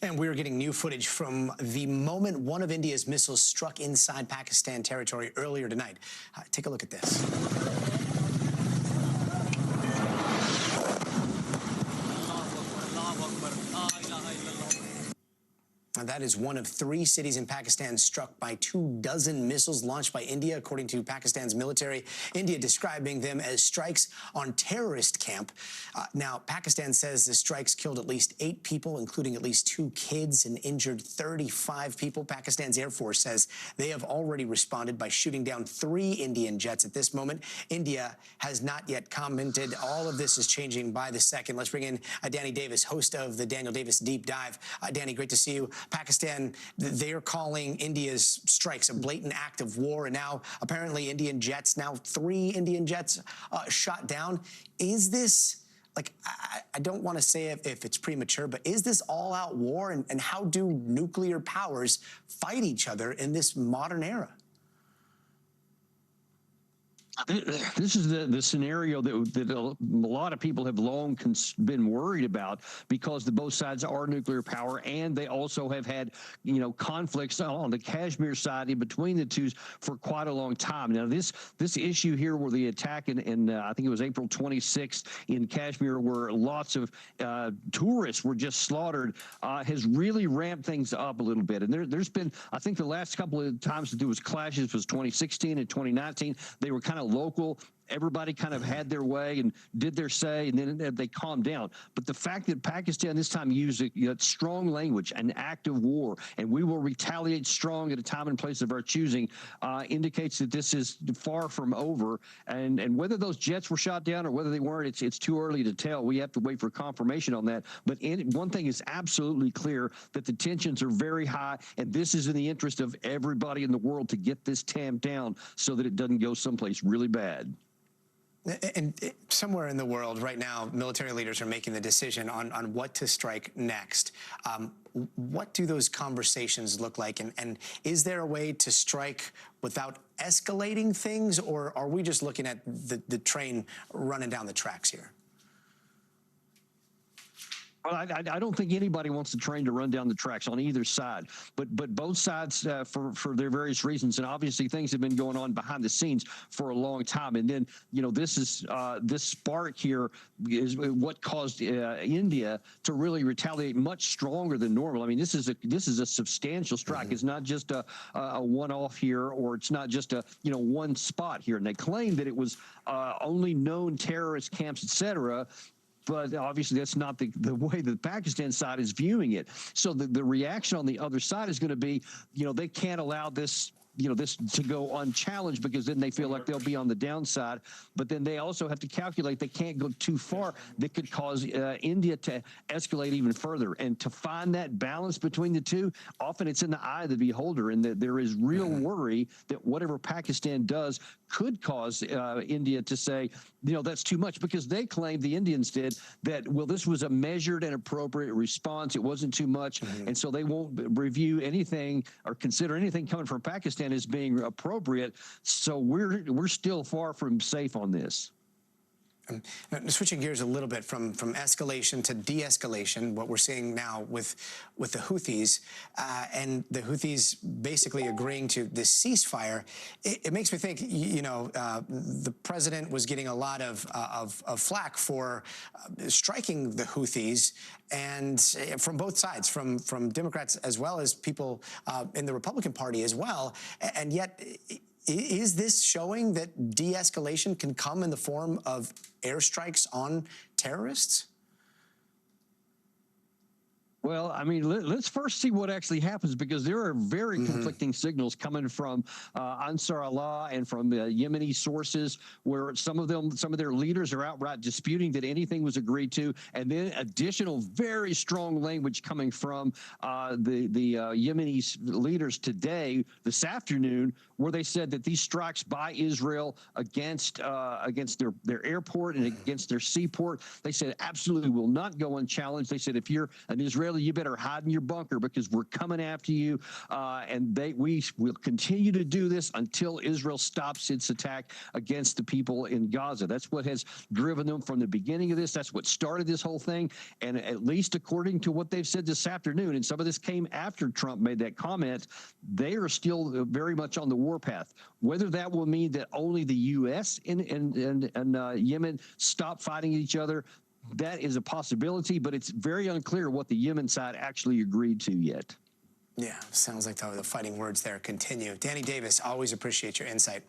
And we're getting new footage from the moment one of India's missiles struck inside Pakistan territory earlier tonight. Take a look at this. And that is one of 3 cities in Pakistan struck by 24 missiles launched by India, according to Pakistan's military. India describing them as strikes on terrorist camp. Now, Pakistan says the strikes killed at least 8 people, including at least 2 kids, and injured 35 people. Pakistan's Air Force says they have already responded by shooting down 3 Indian jets at this moment. India has not yet commented. All of this is changing by the second. Let's bring in Danny Davis, host of the Daniel Davis Deep Dive. Danny, great to see you. Pakistan, they are calling India's strikes a blatant act of war, and now apparently Indian jets, now 3 Indian jets shot down. Is this, like, I don't want to say if it's premature, but is this all-out war, and how do nuclear powers fight each other in this modern era? This is the scenario that a lot of people have long been worried about, because both sides are nuclear power, and they also have had, conflicts on the Kashmir side in between the two for quite a long time. Now, this issue here, where the attack in I think it was April 26th in Kashmir, where lots of tourists were just slaughtered, has really ramped things up a little bit. And there's been, I think the last couple of times that there was clashes was 2016 and 2019. They were kind of local. Everybody kind of had their way and did their say, and then they calmed down. But the fact that Pakistan this time used strong language, an act of war, and we will retaliate strong at a time and place of our choosing, indicates that this is far from over. And whether those jets were shot down or whether they weren't, it's too early to tell. We have to wait for confirmation on that. But one thing is absolutely clear, that the tensions are very high, and this is in the interest of everybody in the world to get this tamped down so that it doesn't go someplace really bad. And somewhere in the world right now, military leaders are making the decision on what to strike next. What do those conversations look like? And is there a way to strike without escalating things, or are we just looking at the train running down the tracks here? Well, I don't think anybody wants the train to run down the tracks on either side, but both sides for their various reasons, and obviously things have been going on behind the scenes for a long time. And then this spark here is what caused India to really retaliate much stronger than normal. I mean, this is a substantial strike. It's not just a one-off here, or it's not just a one spot here. And they claim that it was only known terrorist camps, etc. But obviously that's not the way the Pakistan side is viewing it. So the reaction on the other side is going to be, they can't allow this this to go unchallenged, because then they feel like they'll be on the downside. But then they also have to calculate they can't go too far. That could cause India to escalate even further. And to find that balance between the two, often it's in the eye of the beholder, and that there is real worry that whatever Pakistan does could cause India to say, that's too much, because they claim, the Indians did, that, well, this was a measured and appropriate response. It wasn't too much. And so they won't review anything or consider anything coming from Pakistan as being appropriate. So we're still far from safe on this. Switching gears a little bit from escalation to de-escalation, what we're seeing now with the Houthis, and the Houthis basically agreeing to this ceasefire, it makes me think, the president was getting a lot of flack for striking the Houthis, and from both sides, from Democrats as well as people in the Republican Party as well, and yet, is this showing that de-escalation can come in the form of airstrikes on terrorists? Well, I mean, let's first see what actually happens, because there are very conflicting signals coming from Ansar Allah and from Yemeni sources, where some of their leaders are outright disputing that anything was agreed to, and then additional very strong language coming from the Yemeni leaders today, this afternoon, where they said that these strikes by Israel against their airport and against their seaport, they said absolutely will not go unchallenged. They said if you're an Israeli Israeli, you better hide in your bunker because we're coming after you. And we will continue to do this until Israel stops its attack against the people in Gaza. That's what has driven them from the beginning of this. That's what started this whole thing. And at least according to what they've said this afternoon, and some of this came after Trump made that comment, they are still very much on the warpath. Whether that will mean that only the U.S. and Yemen stop fighting each other, that is a possibility, but it's very unclear what the Yemen side actually agreed to yet. Yeah, sounds like the fighting words there continue. Danny Davis, always appreciate your insight.